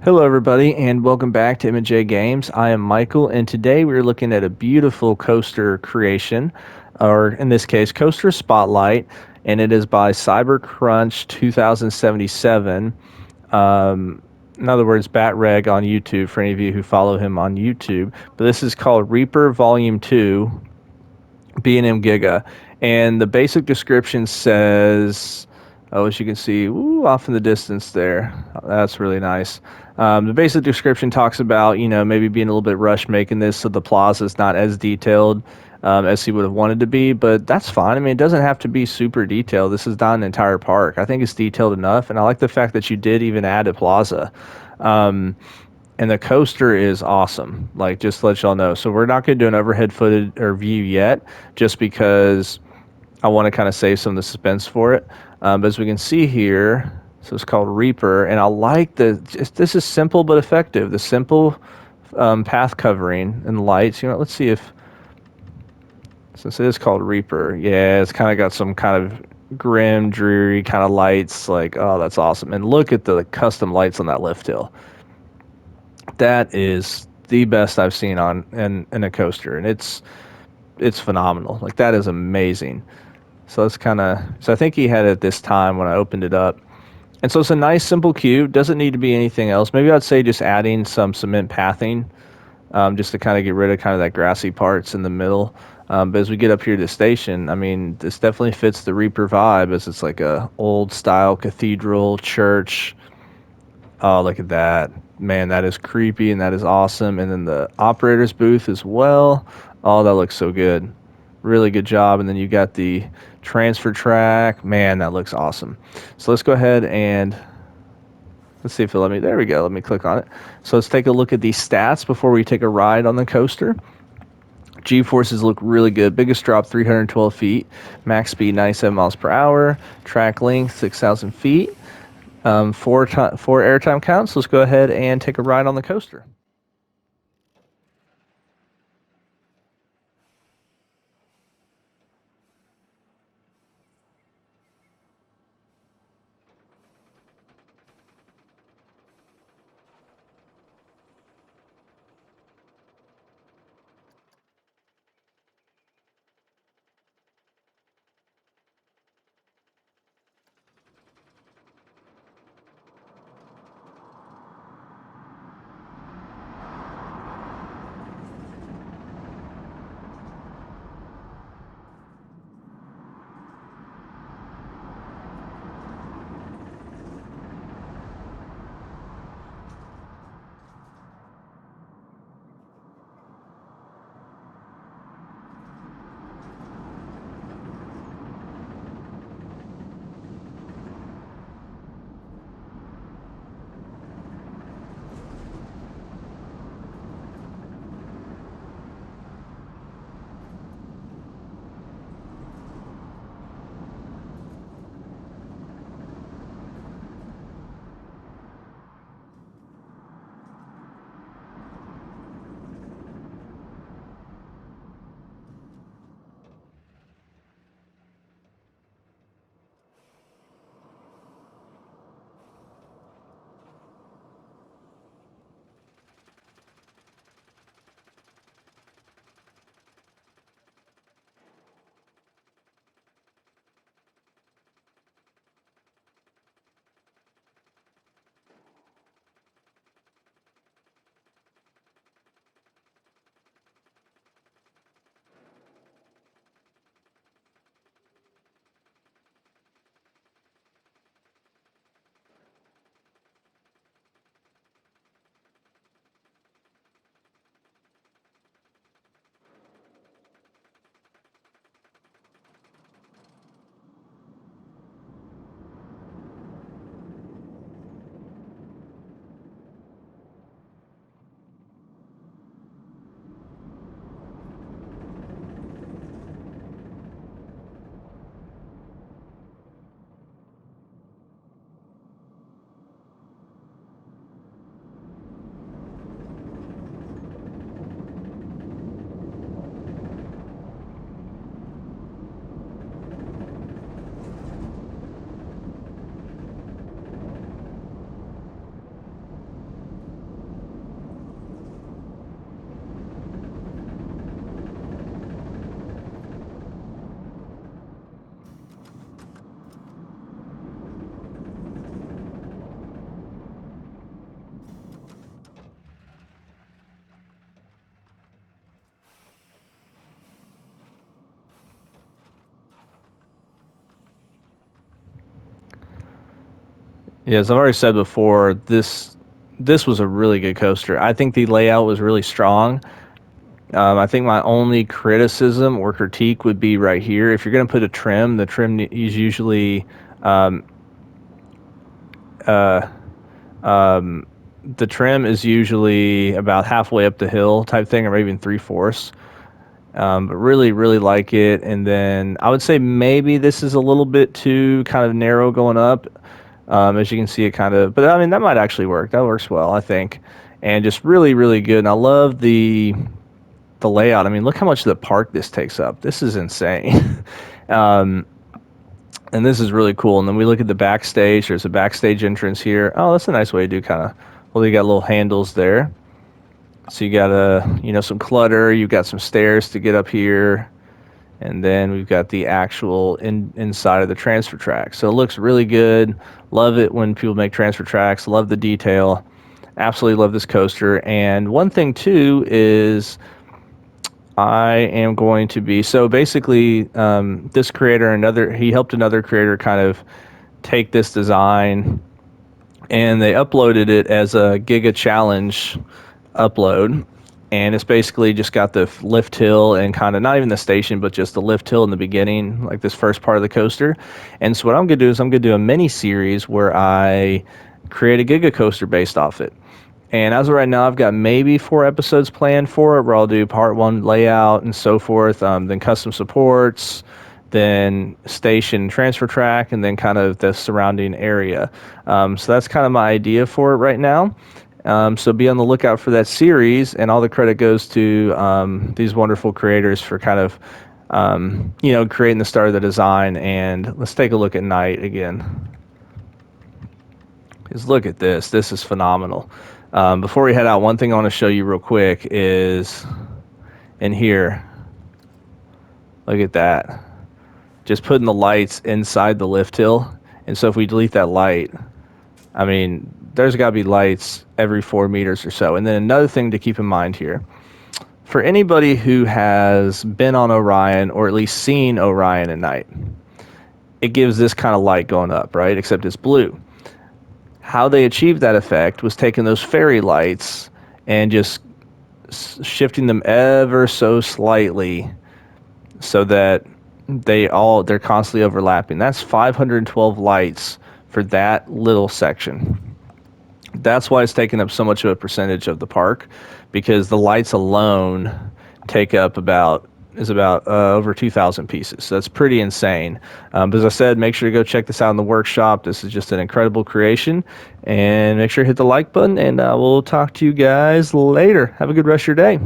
Hello, everybody, and welcome back to M&J Games. I am Michael, and today we're looking at a beautiful coaster creation, or in this case, Coaster Spotlight, and it is by CyberCrunch 2077. In other words, Batreg on YouTube, for any of you who follow him on YouTube. But this is called Reaper Volume 2, B&M Giga. And the basic description says, oh, as you can see, ooh, off in the distance there. That's really nice. The basic description talks about, maybe being a little bit rushed making this so the plaza is not as detailed as he would have wanted to be, but that's fine. I mean, it doesn't have to be super detailed. This is not an entire park. I think it's detailed enough, and I like the fact that you did even add a plaza. Um, and the coaster is awesome. Like, just to let y'all know. So we're not going to do an overhead footage or view yet, just because I want to kind of save some of the suspense for it. But as we can see here, so it's called Reaper, and I like this is simple but effective. The simple path covering and lights. Let's see if, since it is called Reaper, yeah, it's kind of got some kind of grim, dreary kind of lights. Like, oh, that's awesome. And look at the custom lights on that lift hill. That is the best I've seen on in a coaster, and it's phenomenal. Like, that is amazing. So it's kind of, so I think he had it at this time when I opened it up. And so it's a nice simple cube. Doesn't need to be anything else. Maybe I'd say just adding some cement pathing, just to kind of get rid of kind of that grassy parts in the middle. But as we get up here to the station, I mean, this definitely fits the Reaper vibe, as it's like a old style cathedral church. Oh, look at that. Man, that is creepy and that is awesome. And then the operator's booth as well. Oh, that looks so good. Really good job. And then you got the transfer track. Man, that looks awesome. So let's go ahead and let's see if it'll let me. There we go. Let me click on it. So let's take a look at these stats before we take a ride on the coaster. G-forces look really good. Biggest drop, 312 feet. Max speed, 97 miles per hour. Track length, 6,000 feet. Four airtime counts. Let's go ahead and take a ride on the coaster. Yeah, as I've already said before, this was a really good coaster. I think the layout was really strong. I think my only criticism or critique would be right here. If you're going to put a trim, the trim is usually um, uh, the trim is usually about halfway up the hill type thing, or maybe even three-fourths. But really, really like it. And then I would say maybe this is a little bit too kind of narrow going up. As you can see, it kind of, but I mean, that might actually work. That works well, I think. And just really, really good. And I love the layout. I mean, look how much of the park this takes up. This is insane. um, and this is really cool. And then we look at the backstage. There's a backstage entrance here. Oh, that's a nice way to do kind of, well, you got little handles there. So you got some clutter. You've got some stairs to get up here. And then we've got the actual inside of the transfer track. So it looks really good. Love it when people make transfer tracks. Love the detail. Absolutely love this coaster. And one thing too is I am going to be, so basically this creator, he helped another creator kind of take this design, and they uploaded it as a Giga Challenge upload. And it's basically just got the lift hill and kind of not even the station, but just the lift hill in the beginning, like this first part of the coaster. And so what I'm going to do is I'm going to do a mini series where I create a Giga coaster based off it. And as of right now, I've got maybe 4 episodes planned for it, where I'll do part 1 layout and so forth, then custom supports, then station transfer track, and then kind of the surrounding area. So that's kind of my idea for it right now. So be on the lookout for that series, and all the credit goes to these wonderful creators for kind of, creating the start of the design. And let's take a look at night again. Just look at this. This is phenomenal. Before we head out, one thing I want to show you real quick is in here. Look at that. Just putting the lights inside the lift hill. And so if we delete that light, I mean, there's got to be lights every 4 meters or so. And then another thing to keep in mind here, for anybody who has been on Orion or at least seen Orion at night, it gives this kind of light going up, right? Except it's blue. How they achieved that effect was taking those fairy lights and just shifting them ever so slightly so that they're constantly overlapping. That's 512 lights for that little section. That's why it's taking up so much of a percentage of the park, because the lights alone take up about over 2,000 pieces. So that's pretty insane. But as I said, make sure to go check this out in the workshop. This is just an incredible creation. And make sure to hit the like button, and we'll talk to you guys later. Have a good rest of your day.